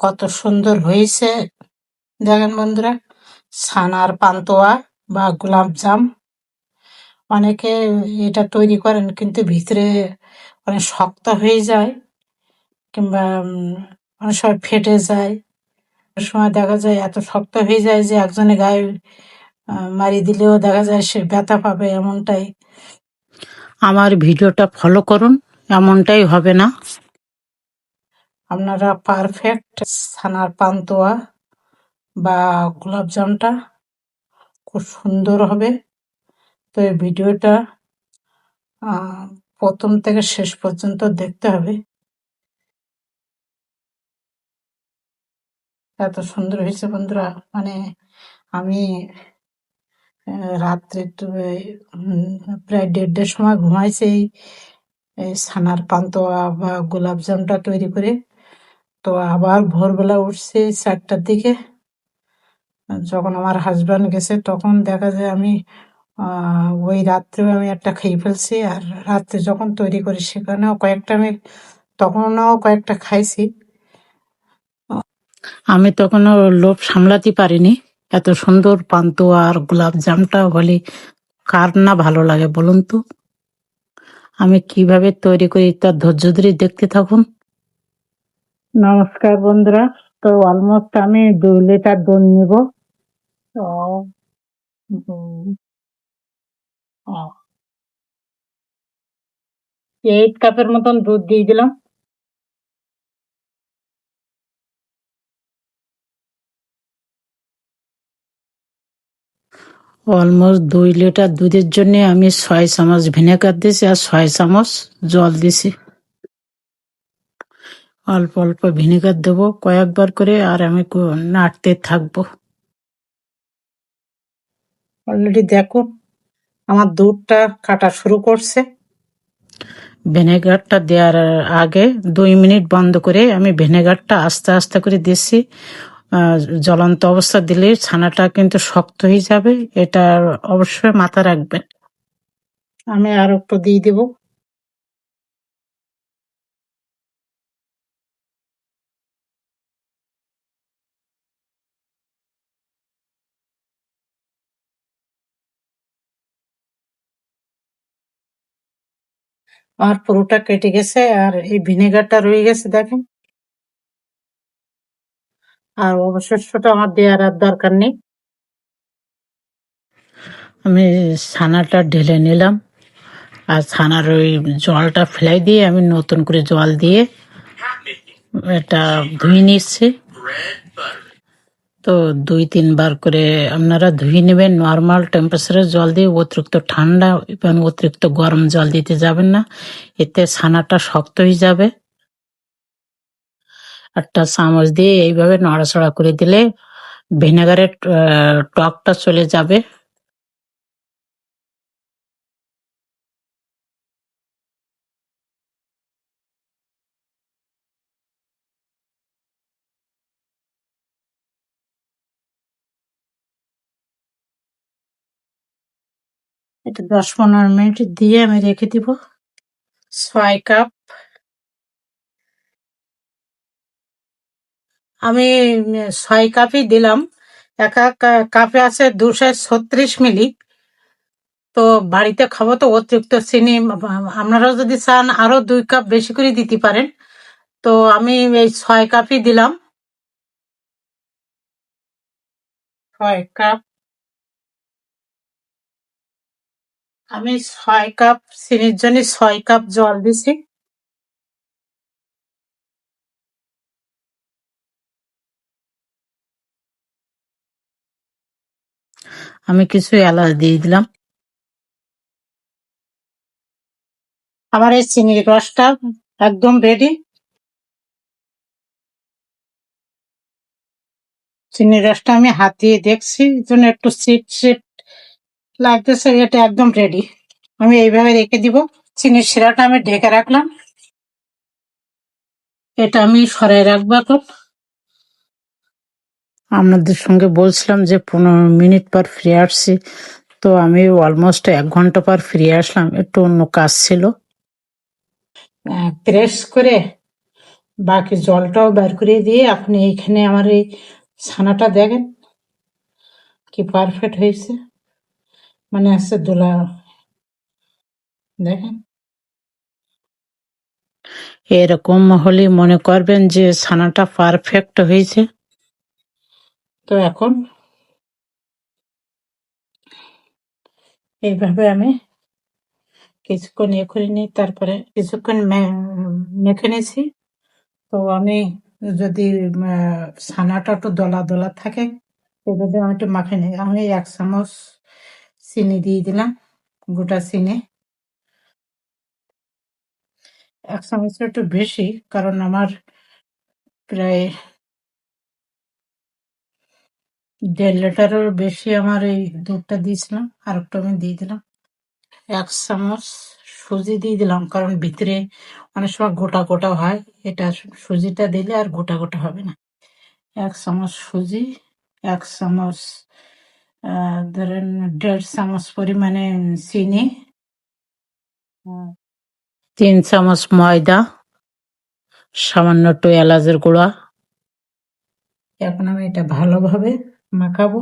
কত সুন্দর হয়েছে দেখেন বন্ধুরা। ছানার পান্তুয়া বা গোলাপ জাম, অনেকে এটা তৈরি করেন কিন্তু ভিতরে অনেক শক্ত হয়ে যায়, কিংবা অনেক সময় ফেটে যায়। অনেক সময় দেখা যায় এত শক্ত হয়ে যায় যে একজনের গায়ে মারি দিলেও দেখা যায় সে ব্যথা পাবে, এমনটাই। আমার ভিডিওটা ফলো করুন, এমনটাই হবে না। আপনারা পারফেক্ট ছানার পান্তুয়া বা গোলাপ জামটা খুব সুন্দর হবে। তো এই ভিডিওটা প্রথম থেকে শেষ পর্যন্ত দেখতে হবে। এত সুন্দর হয়েছে বন্ধুরা, মানে আমি রাত্রে প্রায় 1:30টার সময় ঘুমাইছি এই ছানার পান্তুয়া বা গোলাপ জামটা তৈরি করে। তো আবার ভোরবেলা উঠছি 4টার দিকে, যখন আমার হাজব্যান্ড গেছে তখন দেখা যায় আমি ওই রাত্রেও আমি একটা খেয়ে ফেলছি, আর রাত্রে যখন তৈরি করি সেখানেও কয়েকটা আমি তখনও কয়েকটা খাইছি। আমি তখনও লোভ সামলাতে পারিনি। এত সুন্দর পান্তুয়া আর গোলাপ জামটা বলি কার না ভালো লাগে বলুন তো। আমি কিভাবে তৈরি করি তার ধৈর্য ধরে দেখতে থাকুন। নমস্কার বন্ধুরা, তো অলমোস্ট আমি 2 লিটার দুধ নিব। তো 8 কাপের মতন দুধ দিয়ে দিলাম। অলমোস্ট 2 লিটার দুধের জন্য আমি 6 চামচ ভিনেগার দিয়েছি আর 6 চামচ জল দিছি। অল্প অল্প ভিনেগার দেবো কয়েকবার করে, আর আমি নাড়তে থাকবো। অলরেডি দেখুন আমার দুধটা কাটা শুরু করছে। ভিনেগারটা দেওয়ার আগে 2 মিনিট বন্ধ করে আমি ভিনেগারটা আস্তে আস্তে করে দিচ্ছি। জ্বলন্ত অবস্থা দিলে ছানাটা কিন্তু শক্ত হয়ে যাবে, এটা অবশ্যই মাথা রাখবেন। আমি আর একটু দিয়ে দেব। আর পুরোটা কেটে গেছে, আর এই ভিনেগারটা রয়ে গেছে দেখেন। আর অবশিষ্টটা আমার দেওয়ার আর দরকার নেই। আমি ছানাটা ঢেলে নিলাম, আর ছানার ওই জলটা ফেলাই দিয়ে আমি নতুন করে জল দিয়ে এটা ধুয়ে নিচ্ছি। তো 2-3 বার করে আপনারা ধুয়ে নেবেন নর্মাল টেম্পারেচারের জল দিয়ে। অতিরিক্ত ঠান্ডা এবং অতিরিক্ত গরম জল দিতে যাবেন না, এতে ছানাটা শক্ত হয়ে যাবে। একটা চামচ দিয়ে এইভাবে নড়াচড়া করে দিলে ভিনেগারের টকটা চলে যাবে। এটা 10-15 মিনিট দিয়ে আমি রেখে দিব। 6 কাপ আমি 6 কাপই দিলাম। এক এক কাপে আছে 236 মিলি। তো বাড়িতে খাবো তো অতিরিক্ত চিনি, আপনারাও যদি চান আরো 2 কাপ বেশি করে দিতে পারেন। তো আমি এই 6 কাপই দিলাম। 6 কাপ, আমি 6 কাপ চিনির জন্য 6 কাপ জল দিছি। আমি কিছু এলাচ দিয়ে দিলাম। আমার এই চিনির রসটা একদম রেডি। চিনির রসটা আমি হাত দিয়ে দেখছি, জন্য একটু সিট সিট লাগতেছে। এটা একদম রেডি, আমি এইভাবে রেখে দিব। চিনির শিরাটা আমি ঢেকে রাখলাম, এটা আমি সরাই রাখবো এখন। আপনাদের সঙ্গে বলছিলাম যে 15 মিনিট পর ফিরে আসছি, তো আমি অলমোস্ট 1 ঘন্টা পর ফিরে আসলাম, একটু অন্য কাজ ছিল। প্রেস করে বাকি জলটাও বের করে দিয়ে আপনি এইখানে আমার এই ছানাটা দেখেন কি পারফেক্ট হয়েছে, মানে আছে দোলা, দেখেন এরকম হলে মনে করবেন যে ছানাটা পারফেক্ট হয়েছে। তো এখন এইভাবে আমি কিছুক্ষণ ইয়ে করে নিই, তারপরে কিছুক্ষণ মেখে নিয়েছি। তো আমি যদি ছানাটা একটু দলা দলা থাকে সেভাবে আমি একটু মাখে নিই। আমি 1 চামচ চিনি দিয়ে দিলাম, গোটা চিনি। 1 চামচের একটু বেশি, কারণ আমার প্রায় 1.5 লিটারের বেশি আমার এই দুধটা দিয়েছিলাম, আর একটু আমি দিয়ে দিলাম। 1 চামচ সুজি দিয়ে দিলাম, কারণ ভিতরে অনেক সময় গোটা গোটা হয়, এটা সুজিটা দিলে আর গোটা গোটা হবে না। 1 চামচ সুজি, 1 চামচ ধরেন 1.5 চামচ পরিমাণে চিনি, 3 চামচ ময়দা, সামান্য একটু এলাচের গুঁড়া। এখন আমি এটা ভালোভাবে মাখাবো।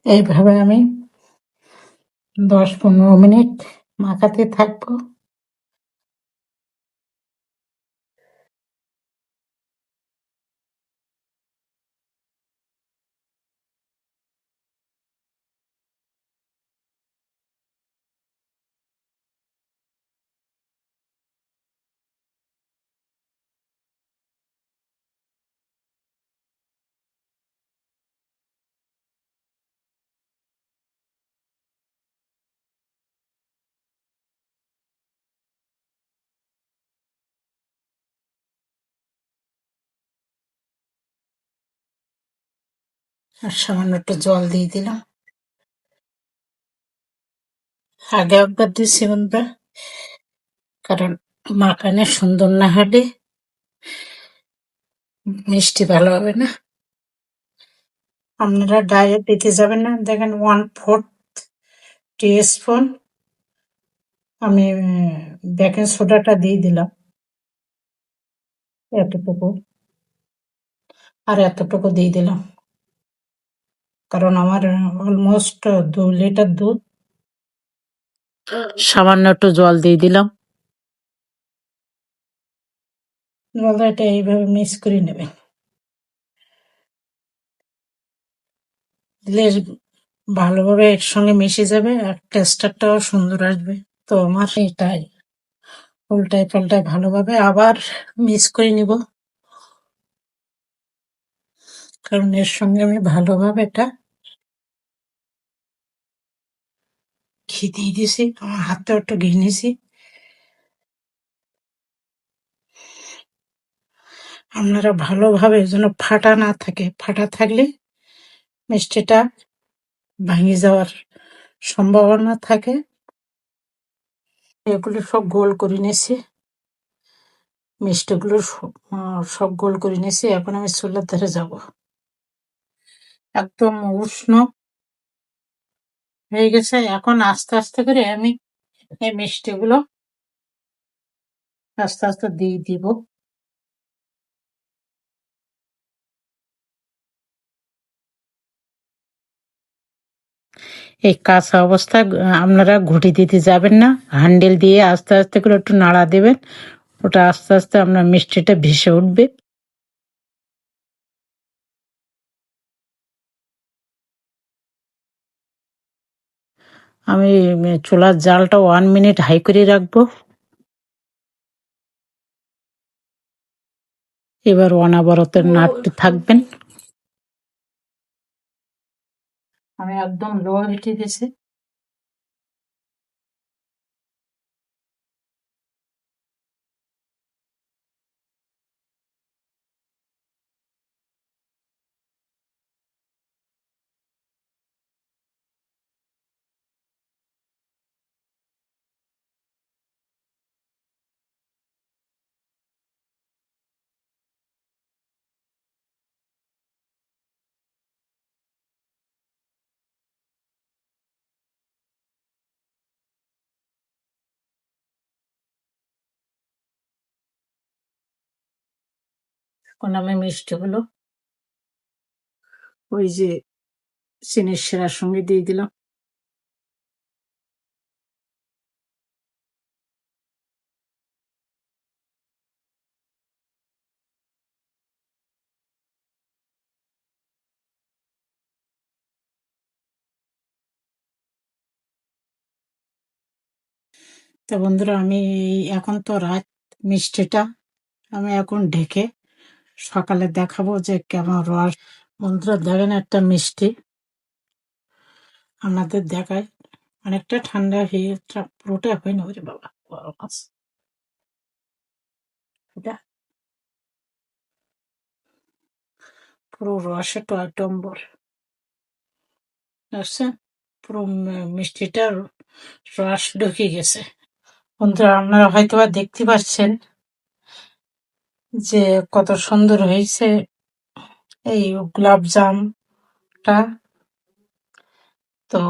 এইভাবে আমি 10-15 মিনিট মাখাতে থাকবো। আর সামান্য একটু জল দিয়ে দিলাম। আগে একবার দিচ্ছি বন্ধুরা, কারণ মাখানে সুন্দর না হলে মিষ্টি ভালো হবে না। আপনারা ডাইরেক্ট দিতে যাবেন না। দেখেন 1/4 টিস্পুন আমি বেকিং সোডাটা দিয়ে দিলাম, এতটুকু, আর এতটুকু দিয়ে দিলাম, কারণ আমার অলমোস্ট 2 লিটার দুধ। সামান্য একটু জল দিয়ে দিলাম। জলটা এটা এইভাবে মিক্স করে নেবেন, দিলে ভালোভাবে একসঙ্গে মিশে যাবে আর টেক্সচারটাও সুন্দর আসবে। তো আমার এটাই উল্টায় পাল্টায় ভালোভাবে আবার মিক্স করে নিব, কারণ এর সঙ্গে আমি ভালোভাবে এটা ঘি দিয়ে দিয়েছি, আমার হাতে একটু ঘি নিয়েছি। আপনারা ভালোভাবে যেন ফাটা না থাকে, ফাটা থাকলে মিষ্টিটা ভেঙে যাওয়ার সম্ভাবনা থাকে। এগুলো সব গোল করে নিয়েছি, মিষ্টিগুলো সব গোল করে নিয়েছি। এখন আমি চুলার ধারে যাব। একদম উষ্ণ হয়ে গেছে। এখন আস্তে আস্তে করে আমি এই মিষ্টিগুলো আস্তে আস্তে দিয়ে দিব। এই কাঁচা অবস্থায় আপনারা ঘুঁটি দিতে যাবেন না, হ্যান্ডেল দিয়ে আস্তে আস্তে করে একটু নাড়া দেবেন। ওটা আস্তে আস্তে আপনার মিষ্টিটা ভেসে উঠবে। আমি চুলার জালটা 1 মিনিট হাই করে রাখবো। এবার অনবরত নাড়তে থাকবেন। আমি একদম লো হিটে দিয়েছি। কোন আমি মিষ্টিগুলো ওই যে চিনির শিরার সঙ্গে দিয়ে দিলাম। তো বন্ধুরা আমি এখন তো রাত, মিষ্টিটা আমি এখন ঢেকে সকালে দেখাবো যে কেমন রস। বন্ধুরা দেখেন একটা মিষ্টি আপনাদের দেখায়, অনেকটা ঠান্ডা হয়ে পুরোটা হয়নি। ওরে বাবা গরম আছে এটা, পুরো রসে টয়টম্বর আসছে, পুরো মিষ্টিটার রস ঢুকে গেছে। বন্ধুরা আপনারা হয়তো বা দেখতে পাচ্ছেন যে কত সুন্দর হয়েছে এই গোলাপ জামটা। তো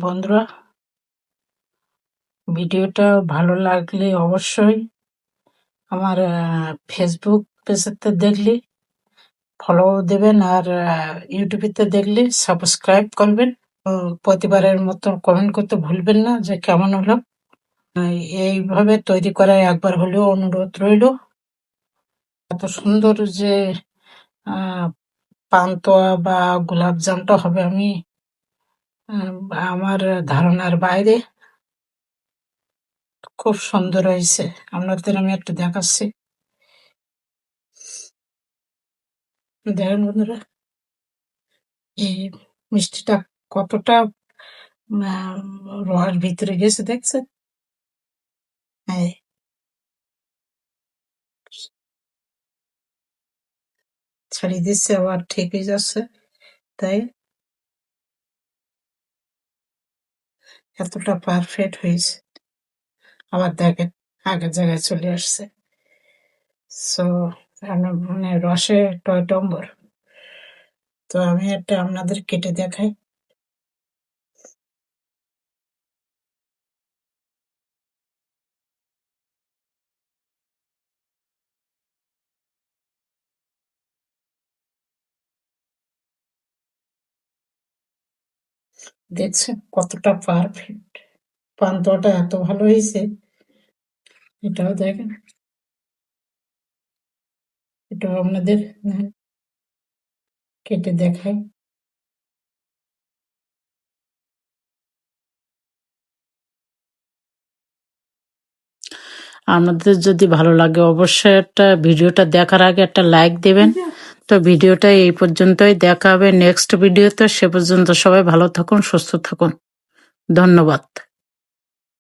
বন্ধুরা ভিডিওটা ভালো লাগলে অবশ্যই আমার ফেসবুক পেজেতে দেখলে ফলো দেবেন, আর ইউটিউবেতে দেখলে সাবস্ক্রাইব করবেন। প্রতিবারের মতো কমেন্ট করতে ভুলবেন না যে কেমন হলো। এইভাবে তৈরি করার একবার হলেও অনুরোধ রইল। এত সুন্দর যে আহ, পান্তুয়া বা গোলাপ জামটা হবে আমি আমার ধারণার বাইরে। খুব সুন্দর হয়েছে, আপনাদের আমি একটু দেখাচ্ছি। দেখেন বন্ধুরা এই মিষ্টিটা কতটা রস ভিতরে গেছে দেখছেন। এই ছাড়িয়ে দিচ্ছে আবার ঠিক হয়ে যাচ্ছে, তাই এতটা পারফেক্ট হয়েছে। আবার দেখেন আগের জায়গায় চলে আসছে। সো মানে রসে টয়টম্বর। তো আমি একটা আপনাদের কেটে দেখাই। দেখছেন কতটা পারফেক্ট, পান্তুয়াটা এত ভালো হয়েছে। এটাও দেখেন, এটাও আপনাদের কেটে দেখাই। আপনাদের যদি ভালো লাগে অবশ্যই একটা ভিডিওটা দেখার আগে একটা লাইক দেবেন। তো ভিডিওটা এই পর্যন্তই, দেখা হবে নেক্সট ভিডিওতে। সে পর্যন্ত সবাই ভালো থাকুন, সুস্থ থাকুন, ধন্যবাদ।